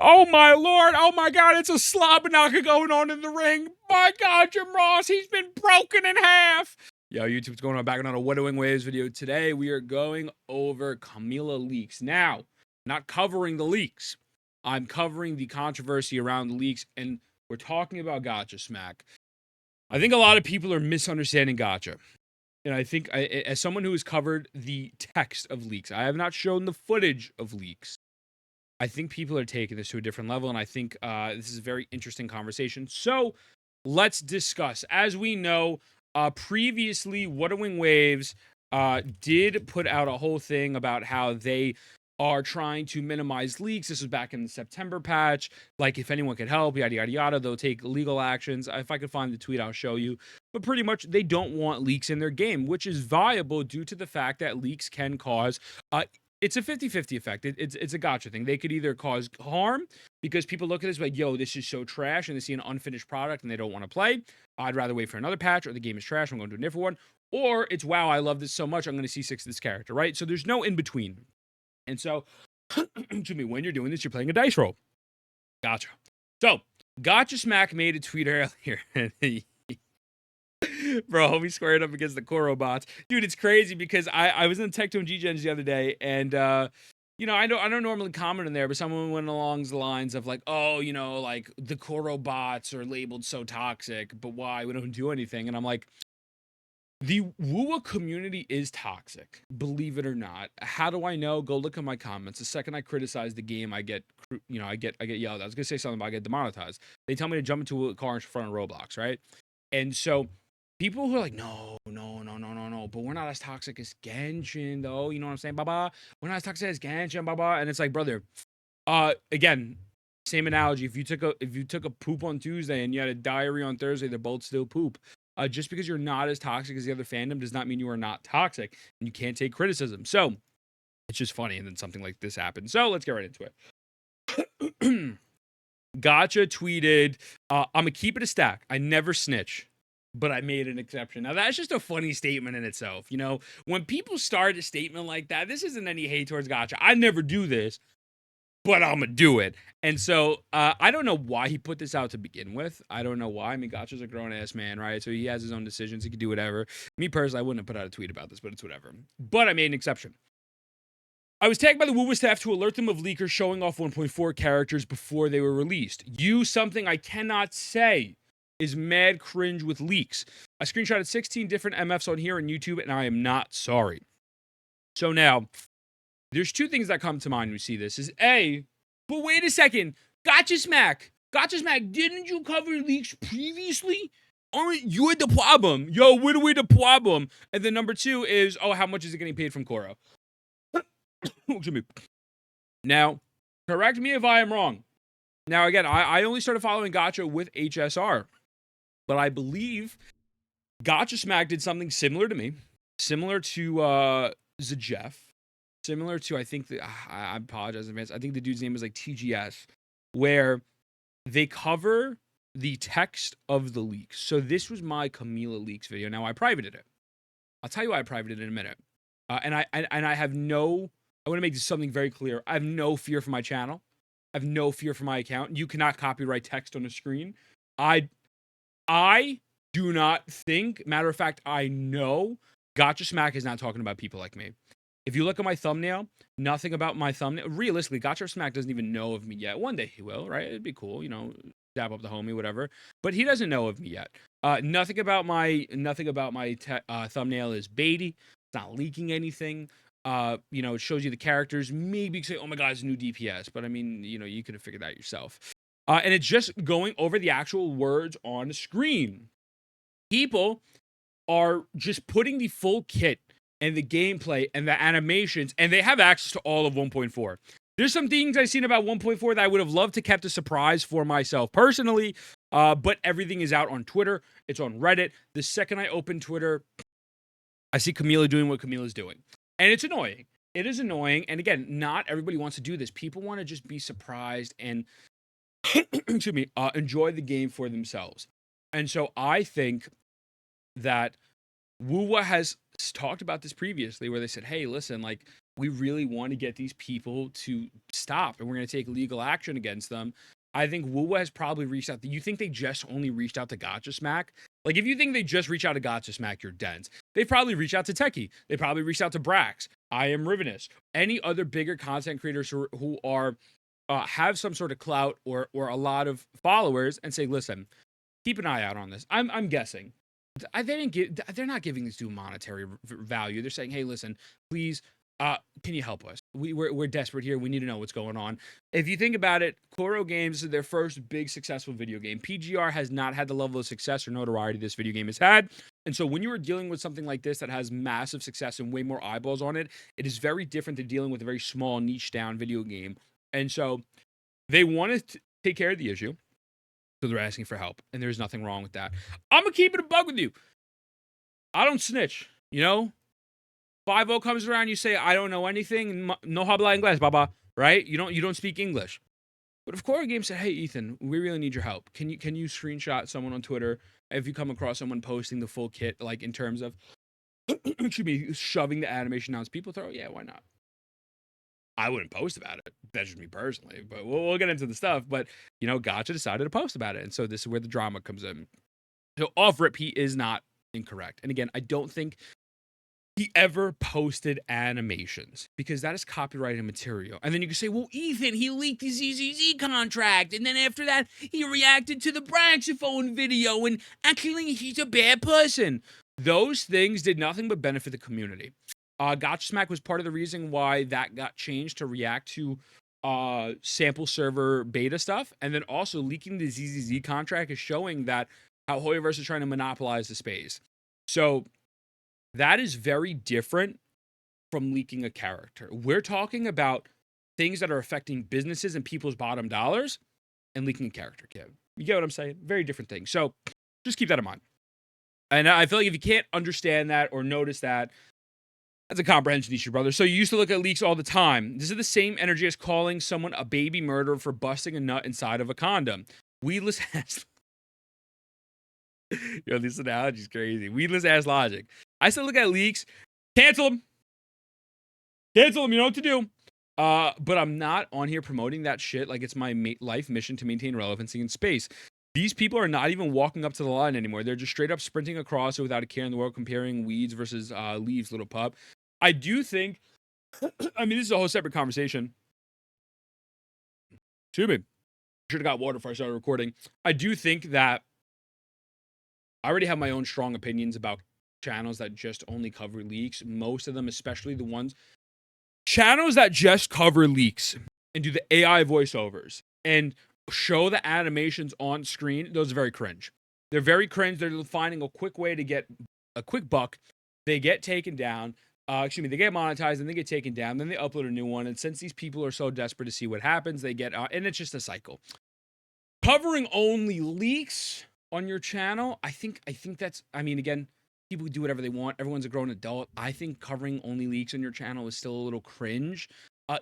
Oh my lord, oh my god, it's a slobberknocker going on in the ring. My god, Jim Ross, he's been broken in half. Yo, YouTube, what's going on? Back on a Wuthering Waves video. Today, we are going over Camellya leaks. Now, not covering the leaks. I'm covering the controversy around the leaks, and we're talking about Gacha Smack. I think a lot of people are misunderstanding Gacha. And I think, as someone who has covered the text of leaks, I have not shown the footage of leaks. I think people are taking this to a different level, and I think this is a very interesting conversation. So let's discuss. As we know, previously, Wuthering Waves did put out a whole thing about how they are trying to minimize leaks. This was back in the September patch. Like, if anyone could help, yada, yada, yada, they'll take legal actions. If I could find the tweet, I'll show you. But pretty much, they don't want leaks in their game, which is viable due to the fact that leaks can cause... it's a 50-50 effect. It's a gacha thing. They could either cause harm because people look at this like, yo, this is so trash, and they see an unfinished product and they don't want to play. I'd rather wait for another patch, or the game is trash, I'm going to do a different one. Or it's, wow, I love this so much, I'm going to C6 this character, right? So there's no in-between. And so, excuse me, when you're doing this, you're playing a dice roll. Gotcha. So, Gacha Smack made a tweet earlier. Bro, homie squared up against the Kuro bots. Dude, it's crazy because I was in the tectone G-Gens the other day, and you know, I don't normally comment in there, but someone went along the lines of like, oh, you know, like the Kuro bots are labeled so toxic, but why? We don't do anything. And I'm like, the Wuwa community is toxic, believe it or not. How do I know? Go look at my comments. The second I criticize the game, I get, you know, I get yelled at. I was gonna say something, but I get demonetized. They tell me to jump into a car in front of Roblox, right? And so people who are like, no, but we're not as toxic as Genshin, though. You know what I'm saying, baba? We're not as toxic as Genshin, baba. And it's like, brother, again, same analogy. If you took a poop on Tuesday and you had a diarrhea on Thursday, they're both still poop. Just because you're not as toxic as the other fandom does not mean you are not toxic, and you can't take criticism. So it's just funny, and then something like this happened. So let's get right into it. Gacha tweeted, I'm gonna keep it a stack. I never snitch, but I made an exception. Now, that's just a funny statement in itself. You know, when people start a statement like that, this isn't any hate towards Gacha. I never do this, but I'm gonna do it. And so, I don't know why he put this out to begin with. I don't know why. I mean, Gacha's a grown-ass man, right? So he has his own decisions. He can do whatever. Me, personally, I wouldn't have put out a tweet about this, but it's whatever. But I made an exception. I was tagged by the Wuwa staff to alert them of leakers showing off 1.4 characters before they were released. Use something I cannot say is mad cringe with leaks. I screenshotted 16 different MFs on here on YouTube, and I am not sorry. So now, there's two things that come to mind when we see this. Is A, but wait a second, Gacha Smack, didn't you cover leaks previously? Aren't you the problem? Yo, what are we the problem? And then number two is, oh, how much is it getting paid from Kuro? Excuse me. Now, correct me if I am wrong. Now, again, I only started following Gacha with HSR. But I believe Gacha Smack did something similar to me, similar to Jeff, similar to, I think, I apologize in advance, I think the dude's name was like TGS, where they cover the text of the leaks. So this was my Camellya leaks video. Now, I privated it. I'll tell you why I privated it in a minute. And I have no, I want to make this something very clear. I have no fear for my channel. I have no fear for my account. You cannot copyright text on a screen. I do not think, matter of fact, I know Gacha Smack is not talking about people like me. If you look at my thumbnail, nothing about my thumbnail. Realistically, Gacha Smack doesn't even know of me yet. One day he will, right? It'd be cool, you know, dab up the homie, whatever. But he doesn't know of me yet. Nothing about my thumbnail is baity. It's not leaking anything. You know, it shows you the characters. Maybe you say, oh my God, it's a new DPS. But I mean, you know, you could have figured that out yourself. And it's just going over the actual words on the screen. People are just putting the full kit and the gameplay and the animations, and they have access to all of 1.4. There's some things I've seen about 1.4 that I would have loved to kept a surprise for myself personally, but everything is out on Twitter. It's on Reddit. The second I open Twitter, I see Camellya doing what Camellya's doing. And it's annoying. It is annoying. And again, not everybody wants to do this. People want to just be surprised and excuse me, enjoy the game for themselves. And so I think that Wuwa has talked about this previously, where they said, hey, listen, like, we really want to get these people to stop, and we're going to take legal action against them. I think Wuwa has probably reached out. You think they just only reached out to Gacha Smack? Like, if you think they just reach out to Gacha Smack, you're dense. They probably reach out to Techie. They probably reached out to Brax, I Am Rivenous, any other bigger content creators who are have some sort of clout or a lot of followers, and say, listen, keep an eye out on this. I'm guessing. They're not giving this dude monetary value. They're saying, hey, listen, please, can you help us? We're desperate here. We need to know what's going on. If you think about it, Kuro Games is their first big successful video game. PGR has not had the level of success or notoriety this video game has had. And so when you are dealing with something like this that has massive success and way more eyeballs on it, it is very different than dealing with a very small niche down video game. And so they want to take care of the issue. So they're asking for help, and there's nothing wrong with that. I'm going to keep it a bug with you. I don't snitch, you know? 5-0 comes around, you say, I don't know anything, no habla inglés, baba, right? You don't speak English. But if Kuro Games said, hey, Ethan, we really need your help. Can you screenshot someone on Twitter if you come across someone posting the full kit, like in terms of, excuse me, shoving the animation down people throw? Yeah, why not? I wouldn't post about it. That's just me personally, but we'll get into the stuff. But, you know, Gacha decided to post about it. And so this is where the drama comes in. So off rip, he is not incorrect. And again, I don't think he ever posted animations because that is copyrighted material. And then you can say, well, Ethan, he leaked his ZZZ contract. And then after that, he reacted to the Braxophone video and actually he's a bad person. Those things did nothing but benefit the community. Gacha Smack was part of the reason why that got changed to react to sample server beta stuff. And then also leaking the ZZZ contract is showing that how Hoyoverse is trying to monopolize the space. So that is very different from leaking a character. We're talking about things that are affecting businesses and people's bottom dollars and leaking a character, Kim. You get what I'm saying? Very different things. So just keep that in mind. And I feel like if you can't understand that or notice that, that's a comprehension issue, brother. So you used to look at leaks all the time. This is the same energy as calling someone a baby murderer for busting a nut inside of a condom. Weedless ass. Yo, this analogy is crazy. Weedless ass logic. I still look at leaks. Cancel them. Cancel them. You know what to do. But I'm not on here promoting that shit like it's my life mission to maintain relevancy in space. These people are not even walking up to the line anymore. They're just straight up sprinting across it without a care in the world, comparing weeds versus leaves, little pup. I do think, I mean, this is a whole separate conversation. Excuse me. Should have got water before I started recording. I do think that I already have my own strong opinions about channels that just only cover leaks. Most of them, especially the ones, channels that just cover leaks and do the AI voiceovers and show the animations on screen, those are very cringe. They're very cringe. They're finding a quick way to get a quick buck. They get taken down. They get monetized and they get taken down. Then they upload a new one. And since these people are so desperate to see what happens, they get, and it's just a cycle. Covering only leaks on your channel, I think that's, I mean, again, people do whatever they want. Everyone's a grown adult. I think covering only leaks on your channel is still a little cringe.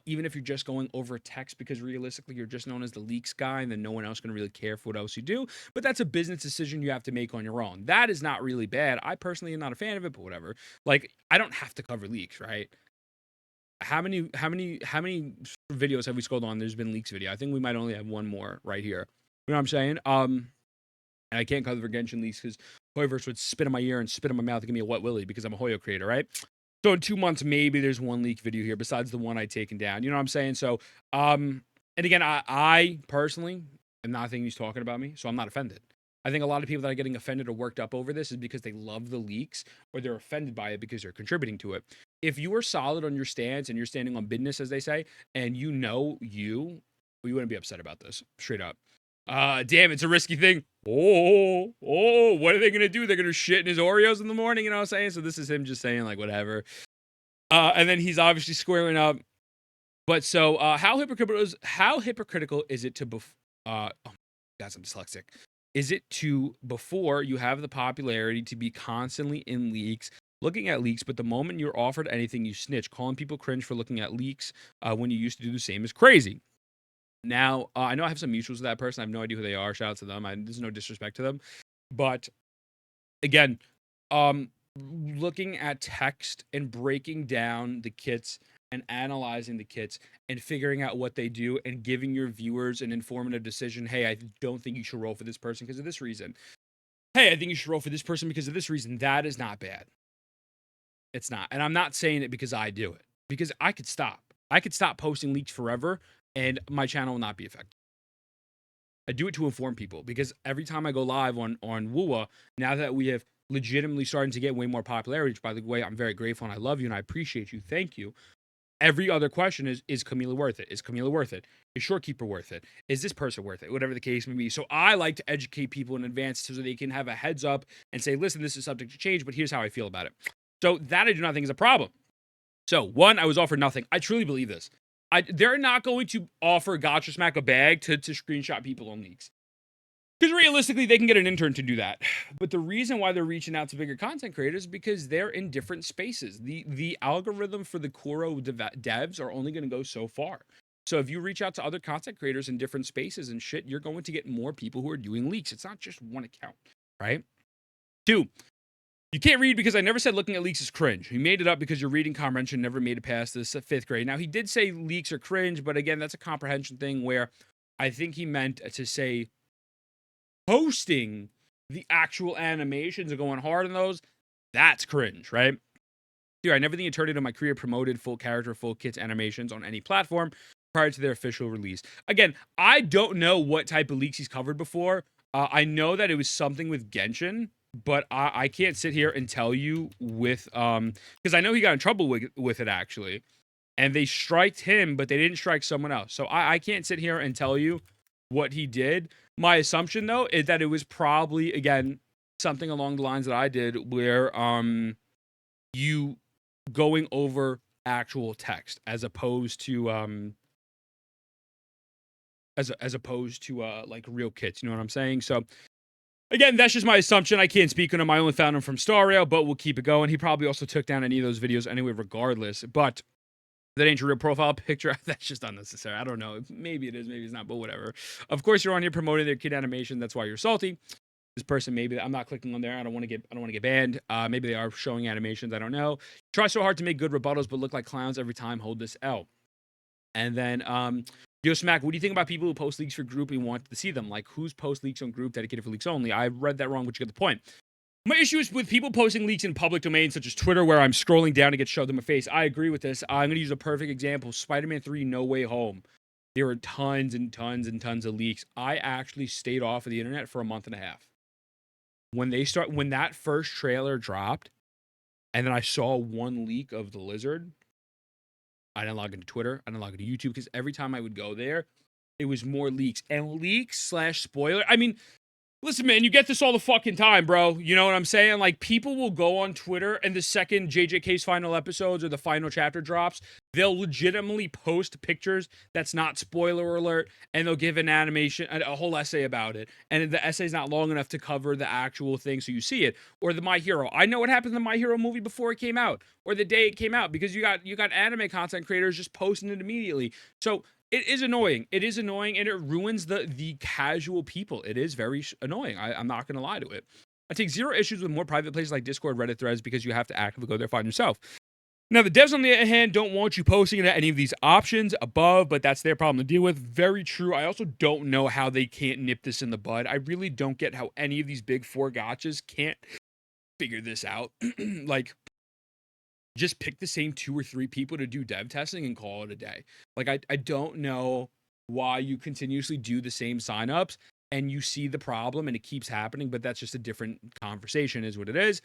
Even if you're just going over text, because realistically, you're just known as the leaks guy, and then no one else going to really care for what else you do. But that's a business decision you have to make on your own. That is not really bad. I personally am not a fan of it, but whatever. Like, I don't have to cover leaks, right? How many videos have we scrolled on? There's been leaks video. I think we might only have one more right here. You know what I'm saying? And I can't cover Genshin leaks because Hoyoverse would spit in my ear and spit in my mouth and give me a wet willy because I'm a Hoyo creator, right? So in 2 months, maybe there's one leak video here besides the one I taken down. You know what I'm saying? So, and again, I personally am not thinking he's talking about me, so I'm not offended. I think a lot of people that are getting offended or worked up over this is because they love the leaks or they're offended by it because they're contributing to it. If you are solid on your stance and you're standing on business, as they say, and you wouldn't be upset about this, straight up. Damn, it's a risky thing. Oh, what are they going to do? They're going to shit in his Oreos in the morning, you know what I'm saying? So this is him just saying, like, whatever. And then he's obviously squaring up. But so, how hypocritical is it to, oh, guys, I'm dyslexic. Is it to, before you have the popularity to be constantly in leaks, looking at leaks, but the moment you're offered anything, you snitch, calling people cringe for looking at leaks when you used to do the same is crazy. Now, I know I have some mutuals with that person. I have no idea who they are. Shout out to them. There's no disrespect to them. But again, looking at text and breaking down the kits and analyzing the kits and figuring out what they do and giving your viewers an informative decision. Hey, I don't think you should roll for this person because of this reason. Hey, I think you should roll for this person because of this reason. That is not bad. It's not. And I'm not saying it because I do it, because I could stop. I could stop posting leaks forever and my channel will not be affected. I do it to inform people because every time I go live on WUWA, now that we have legitimately starting to get way more popularity, which by the way, I'm very grateful and I love you and I appreciate you. Thank you. Every other question is Camellya worth it? Is Camellya worth it? Is Shorekeeper worth it? Is this person worth it? Whatever the case may be. So I like to educate people in advance so they can have a heads up and say, listen, this is subject to change, but here's how I feel about it. So that I do not think is a problem. So one, I was offered nothing. I truly believe this. They're not going to offer Gacha Smack a bag to screenshot people on leaks. Because realistically, they can get an intern to do that. But the reason why they're reaching out to bigger content creators is because they're in different spaces. The algorithm for the Kuro devs are only going to go so far. So if you reach out to other content creators in different spaces and shit, you're going to get more people who are doing leaks. It's not just one account, right? Two, you can't read because I never said looking at leaks is cringe. He made it up because your reading comprehension never made it past this 5th grade. Now, he did say leaks are cringe, but again, that's a comprehension thing where I think he meant to say posting the actual animations and going hard on those, that's cringe, right? Here, I never think it turned into my career promoted full character, full kits animations on any platform prior to their official release. Again, I don't know what type of leaks he's covered before. I know that it was something with Genshin, but I can't sit here and tell you with because I know he got in trouble with it actually, and they striked him, but they didn't strike someone else. So I can't sit here and tell you what he did. My assumption though is that it was probably again something along the lines that I did, where you going over actual text as opposed to as opposed to like real kits. You know what I'm saying? So. Again, that's just my assumption. I can't speak on him. I only found him from Star Rail, but we'll keep it going. He probably also took down any of those videos anyway, regardless. But that ain't your real profile picture. That's just unnecessary. I don't know. Maybe it is, maybe it's not, but whatever. Of course, you're on here promoting their kid animation. That's why you're salty. This person, maybe I'm not clicking on there. I don't want to get banned. Maybe they are showing animations. I don't know. Try so hard to make good rebuttals, but look like clowns every time. Hold this L. And then Yo, Smack, what do you think about people who post leaks for group and want to see them? Like, who's post leaks on group dedicated for leaks only? I read that wrong, but you get the point. My issue is with people posting leaks in public domains, such as Twitter, where I'm scrolling down to get shoved in my face. I agree with this. I'm going to use a perfect example. Spider-Man 3 No Way Home. There were tons and tons and tons of leaks. I actually stayed off of the internet for a month and a half. When that first trailer dropped, and then I saw one leak of the lizard, I didn't log into Twitter. I didn't log into YouTube because every time I would go there, it was more leaks. And leaks/spoiler. I mean, listen, man, you get this all the fucking time, bro. You know what I'm saying? Like, people will go on Twitter, and the second JJK's final episodes or the final chapter drops, they'll legitimately post pictures that's not spoiler alert, and they'll give an animation, a whole essay about it. And the essay's not long enough to cover the actual thing so you see it. Or the My Hero. I know what happened in the My Hero movie before it came out, or the day it came out, because you got anime content creators just posting it immediately. So it is annoying. It is annoying, and it ruins the casual people. It is very annoying. I'm not going to lie to it. I take zero issues with more private places like Discord, Reddit threads, because you have to actively go there, find yourself. Now, the devs, on the other hand, don't want you posting any of these options above, but that's their problem to deal with. Very true. I also don't know how they can't nip this in the bud. I really don't get how any of these big four gachas can't figure this out. Like, just pick the same 2 or 3 people to do dev testing and call it a day. Like, I don't know why you continuously do the same signups and you see the problem and it keeps happening, but that's just a different conversation, is what it is.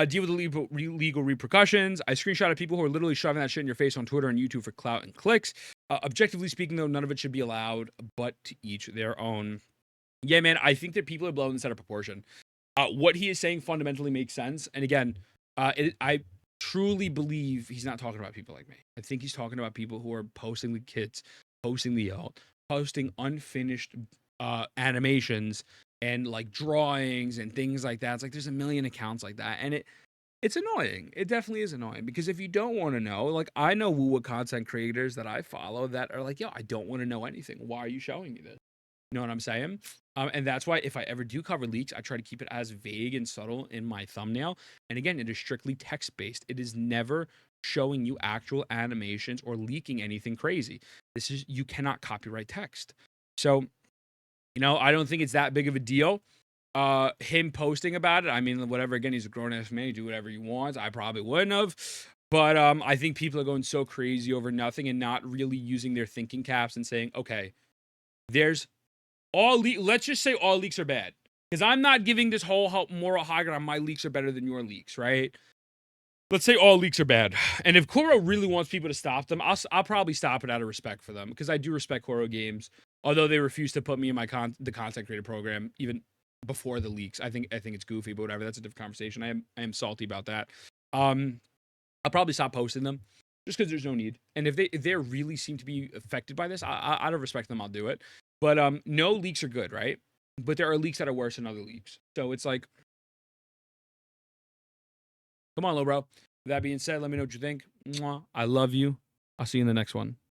Deal with the legal repercussions. I screenshotted people who are literally shoving that shit in your face on Twitter and YouTube for clout and clicks. Objectively speaking, though, none of it should be allowed, but to each their own. Yeah, man, I think that people are blowing this out of proportion. What he is saying fundamentally makes sense. And again, I truly believe he's not talking about people like me. I think he's talking about people who are posting the kits, posting the alt, posting unfinished animations and like drawings and things like that. It's like there's a million accounts like that, and it's annoying. It definitely is annoying, because if you don't want to know, like, I know WUWA content creators that I follow that are like, yo, I don't want to know anything. Why are you showing me this? You know what I'm saying? And that's why if I ever do cover leaks, I try to keep it as vague and subtle in my thumbnail. And again, it is strictly text-based. It is never showing you actual animations or leaking anything crazy. You cannot copyright text. So, I don't think it's that big of a deal. Him posting about it, I mean, whatever. Again, he's a grown ass man. He do whatever he wants. I probably wouldn't have, but I think people are going so crazy over nothing and not really using their thinking caps and saying, okay, there's let's just say all leaks are bad, because I'm not giving this whole moral high ground. My leaks are better than your leaks, right? Let's say all leaks are bad, and if Kuro really wants people to stop them, I'll probably stop it out of respect for them, because I do respect Kuro Games, although they refuse to put me in the content creator program even before the leaks. I think it's goofy, but whatever. That's a different conversation. I am salty about that. I'll probably stop posting them just because there's no need. And if they really seem to be affected by this, out of respect to them, I'll do it. But no leaks are good, right? But there are leaks that are worse than other leaks. So it's like, come on, little bro. With that being said, let me know what you think. Mwah. I love you. I'll see you in the next one.